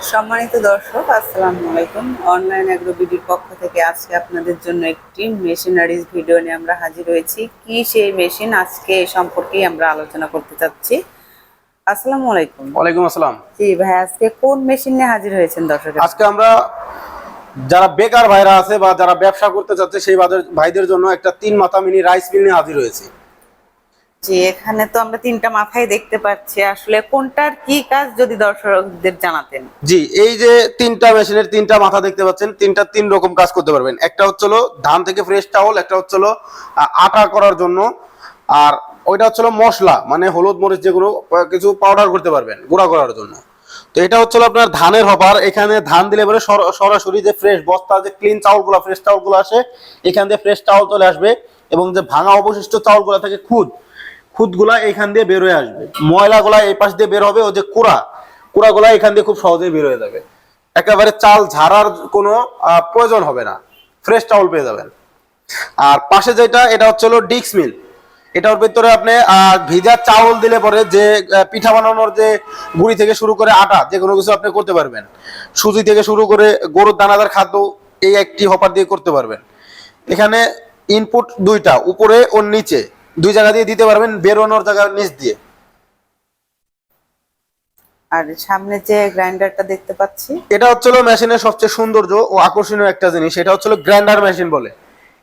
সম্মানিত দর্শক, আসসালামু আলাইকুম। অনলাইন এগ্রো বিডির পক্ষ থেকে আজকে আপনাদের জন্য একটি মেশিনারিজ ভিডিও নিয়ে আমরা হাজির হয়েছি। কি সেই মেশিন, আজকে এই সম্পর্কেই আমরা আলোচনা করতে চাচ্ছি। আসসালামু আলাইকুম। ওয়ালাইকুম আসসালাম। জি ভাই, আজকে কোন মেশিন নিয়ে হাজির হয়েছেন দর্শক? আজকে আমরা যারা বেকার ভাইরা আছে বা যারা ব্যবসা করতে চাচ্ছে সেই ভাইদের জন্য একটা 3 মাথা মিনি রাইস মিল নিয়ে হাজির হয়েছি। জি, এখানে তো আমরা তিনটা মাথায় দেখতে পাচ্ছি, আসলে কোনটার কি কাজ যদি দর্শকদের জানাতেন। জি, এই যে তিনটা মেশিনের তিনটা মাথা দেখতে পাচ্ছেন, তিনটা তিন রকম কাজ করতে পারবেন। একটা হচ্ছিল ধান থেকে ফ্রেশ চাউল, একটা হচ্ছিল আটা করার জন্য, আর ওইটা হচ্ছিল মশলা মানে হলুদ মরিচ যেগুলো কিছু পাউডার করতে পারবেন গুঁড়া করার জন্য। তো এটা হচ্ছিল আপনার ধানের হপার। এখানে ধান দিলে পরে সরাসরি যে ফ্রেশ বস্তা যে ক্লিন চাউলগুলো ফ্রেশ চাউলগুলো আসে, এখান দিয়ে ফ্রেশ চাউল চলে আসবে এবং যে ভাঙা অবশিষ্ট চাউলগুলো থাকে খুদগুলা এখান দিয়ে বের হয়ে আসবে, ময়লাগুলা এই পাশ দিয়ে বের হবে, ও যে কুড়াগুলা এখান দিয়ে খুব সহজেই বের হয়ে যাবে। একেবারে চাল ঝাড়ার কোনো প্রয়োজন হবে না, ফ্রেশ চাউল পেয়ে যাবেন। আর পাশে যেটা, এটা হচ্ছে ডিক্স মিল। এটার ভিতরে আপনি ভিজা চাউল দিলে পরে যে পিঠা বানানোর যে গুঁড়ি থেকে শুরু করে আটা যে কোনো কিছু আপনি করতে পারবেন। সুজি থেকে শুরু করে গরুর দানাদার খাদ্য এই একটি হপার দিয়ে করতে পারবেন। এখানে ইনপুট দুইটা, উপরে ও নিচে দুই জায়গা দিয়ে দিতে পারবেন, বেরোনোর জায়গার নিচ দিয়ে। আর সামনে যে গ্রাইন্ডারটা দেখতে পাচ্ছি, এটা হচ্ছিল মেশিনের সবচেয়ে সৌন্দর্য ও আকর্ষণীয় একটা জিনিস। এটা হচ্ছিল গ্রাইন্ডার মেশিন বলে।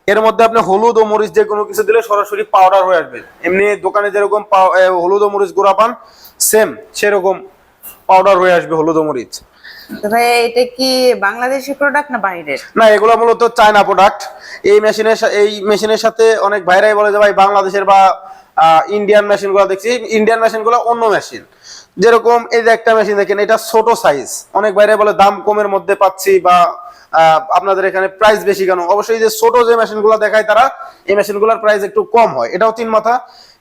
এর মধ্যে আপনি হলুদ ও মরিচ যে কোনো কিছু দিলে সরাসরি পাউডার হয়ে আসবে। এমনি দোকানে যেরকম হলুদ ও মরিচ গুঁড়া পান, সেম সেরকম পাউডার হয়ে আসবে হলুদ ও মরিচ। তো ভাই এটা কি বাংলাদেশি প্রোডাক্ট না বাইরের? না, এগুলো মূলত চায়না প্রোডাক্ট। এই মেশিনের সাথে অনেক ভাইরাই বলে যে ভাই বাংলাদেশের বা ইন্ডিয়ান মেশিন গুলো দেখছি। ইন্ডিয়ান মেশিন গুলো অন্য মেশিন। যেরকম এই যে একটা মেশিন দেখেন, এটা ছোট সাইজ। অনেক ভাইরাই বলে দাম কমের মধ্যে পাচ্ছি বা আপনাদের এখানে প্রাইস বেশি কেন। অবশ্যই যে ছোট যে মেশিন গুলো দেখায় তারা, এই মেশিন গুলোর প্রাইস একটু কম হয়। এটাও 3 মাথা,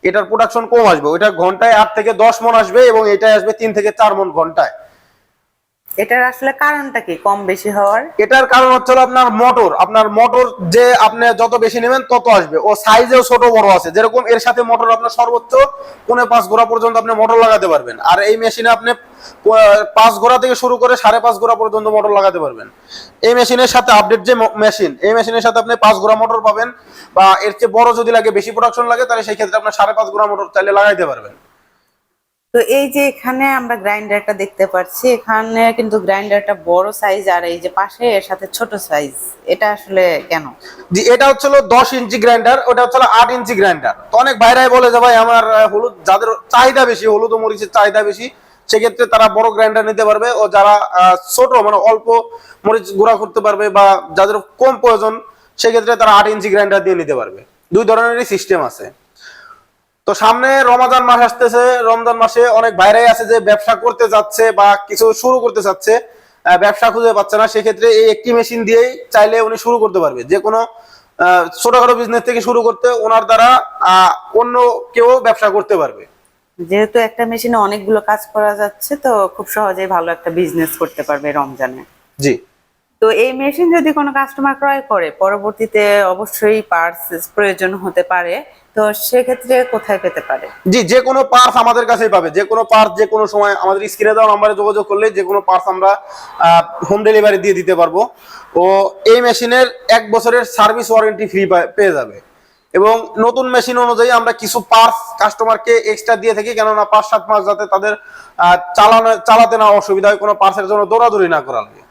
এটার প্রোডাকশন কম আসবে। ওইটা ঘন্টায় 8 থেকে 10 মন আসবে এবং এটাই আসবে 3 থেকে 4 মন ঘন্টায়। এটার আসলে কারণটা কি কম বেশি হওয়ার? এটার কারণ হচ্ছে আপনার মোটর যে আপনি যত বেশি নেবেন তত আসবে। ও সাইজেও ছোট বড় আছে। যেরকম এর সাথে মোটর আপনার সর্বোচ্চ 5.5 ঘোড়া পর্যন্ত আপনি মোটর লাগাতে পারবেন। আর এই মেশিনে আপনি 5 ঘোড়া থেকে শুরু করে 5.5 ঘোড়া পর্যন্ত মোটর লাগাতে পারবেন। এই মেশিনের সাথে আপডেট যে মেশিন, এই মেশিনের সাথে আপনি 5 ঘোড়া মোটর পাবেন, বা এর চেয়ে বড় যদি লাগে, বেশি প্রোডাকশন লাগে, তাহলে সেই ক্ষেত্রে আপনার 5.5 ঘোড়া মোটর চাইলে লাগাইতে পারবেন। তো এই যে এখানে আমরা গ্রাইন্ডারটা দেখতে পাচ্ছি, এখানে কিন্তু গ্রাইন্ডারটা বড় সাইজ, আর এই যে পাশে এর সাথে ছোট সাইজ, এটা আসলে কেন? জি, এটা হচ্ছিল 10 ইঞ্চি গ্রাইন্ডার, ওটা হচ্ছিল 8 ইঞ্চি গ্রাইন্ডার। তো অনেক ভাইরাই বলে যে ভাই আমার হলুদ, যাদের চাহিদা বেশি, হলুদ ও মরিচের চাহিদা বেশি, সেক্ষেত্রে তারা বড় গ্রাইন্ডার নিতে পারবে। ও যারা ছোট মানে অল্প মরিচ গুঁড়া করতে পারবে বা যাদের কম প্রয়োজন, সেক্ষেত্রে তারা 8 ইঞ্চি গ্রাইন্ডার দিয়ে নিতে পারবে। দুই ধরনেরই সিস্টেম আছে। তো সামনে রমজান মাস আসতেছে। রমজান মাসে অনেক ভাইরাই আছে যে ব্যবসা করতে যাচ্ছে বা কিছু শুরু করতে চাচ্ছে, ব্যবসা খুঁজে পাচ্ছে না। সেক্ষেত্রে এই একটি মেশিন দিয়েই চাইলে উনি শুরু করতে পারবে। যে কোনো ছোটখাটো বিজনেস থেকে শুরু করতে ওনার দ্বারা অন্য কেউ ব্যবসা করতে পারবে। যেহেতু একটা মেশিনে অনেকগুলো কাজ করা যাচ্ছে, তো খুব সহজেই ভালো একটা বিজনেস করতে পারবে রমজানে। জি। তো এই মেশিন যদি কোনো কাস্টমার ক্রয় করে, পরবর্তীতে অবশ্যই পার্টস প্রয়োজন হতে পারে, তো সেক্ষেত্রে কোথায় পেতে পারে? জি, যে কোনো পার্টস আমাদের কাছেই পাবে। যে কোনো পার্টস যে কোনো সময় আমাদের স্ক্রিনে দেওয়া নাম্বারে যোগাযোগ করলে যে কোনো পার্টস আমরা হোম ডেলিভারি দিয়ে দিতে পারবো। ও এই মেশিনের 1 বছরের সার্ভিস ওয়ারেন্টি ফ্রি পেয়ে যাবে। এবং নতুন মেশিন অনুযায়ী আমরা কিছু পার্টস কাস্টমারকে এক্সট্রা দিয়ে থাকি, কেননা 5-7 মাস যাতে তাদের চালাতে না অসুবিধা হয়, কোনো পার্টসের জন্য দৌড়াদৌড়ি না করা লাগে,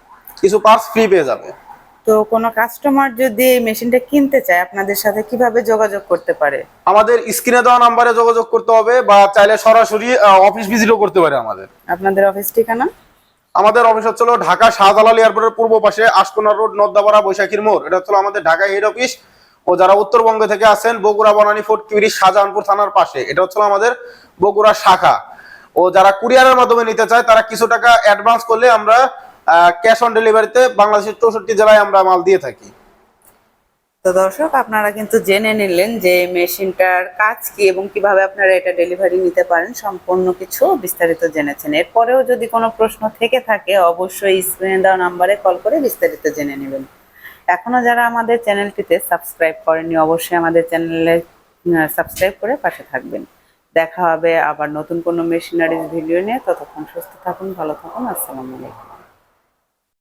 কিছু পার্টস ফ্রি পেয়ে যাবে। তো কোনো কাস্টমার যদি এই মেশিনটা কিনতে চায়, আপনাদের সাথে কিভাবে যোগাযোগ করতে পারে? আমাদের স্ক্রিনে দেওয়া নাম্বারে যোগাযোগ করতে হবে, বা চাইলে সরাসরি অফিস ভিজিটও করতে পারে আমাদের। আপনাদের অফিস ঠিকানা? আমাদের অফিস হচ্ছিল ঢাকা শাহজালাল এয়ারপোর্টের পূর্ব পাশে, আশকোনা রোড, নদ্দাপাড়া, বৈশাখীর মোড়। এটা হচ্ছিল আমাদের ঢাকা হেড অফিস। ও যারা উত্তরবঙ্গ থেকে আছেন, বগুড়া, বনানী, ফোর্ট কিউরি, শাহজাহানপুর থানার পাশে, এটা হচ্ছিল আমাদের বগুড়া শাখা। ও যারা কুরিয়ারের মাধ্যমে নিতে চায়, তারা কিছু টাকা অ্যাডভান্স করলে আমরা ক্যাশ অন ডেলিভারিতে বাংলাদেশের 64 জেলায় আমরা মাল দিয়ে থাকি। তো দর্শক, আপনারা কিন্তু জেনে নিলেন যে মেশিনটার কাজ কি এবং কিভাবে আপনারা এটা ডেলিভারি নিতে পারেন, সম্পূর্ণ কিছু বিস্তারিত জেনেছেন। এরপরেও যদি কোনো প্রশ্ন থেকে থাকে, অবশ্যই স্ক্রিনে দেওয়া নাম্বারে কল করে বিস্তারিত জেনে নেবেন। এখনো যারা আমাদের চ্যানেলটিতে সাবস্ক্রাইব করেননি, অবশ্যই আমাদের চ্যানেলে সাবস্ক্রাইব করে পাশে থাকবেন। দেখা হবে আবার নতুন কোনো মেশিনারিজ ভিডিও নিয়ে। ততক্ষণ সুস্থ থাকুন, ভালো থাকুন। আসসালামু আলাইকুম।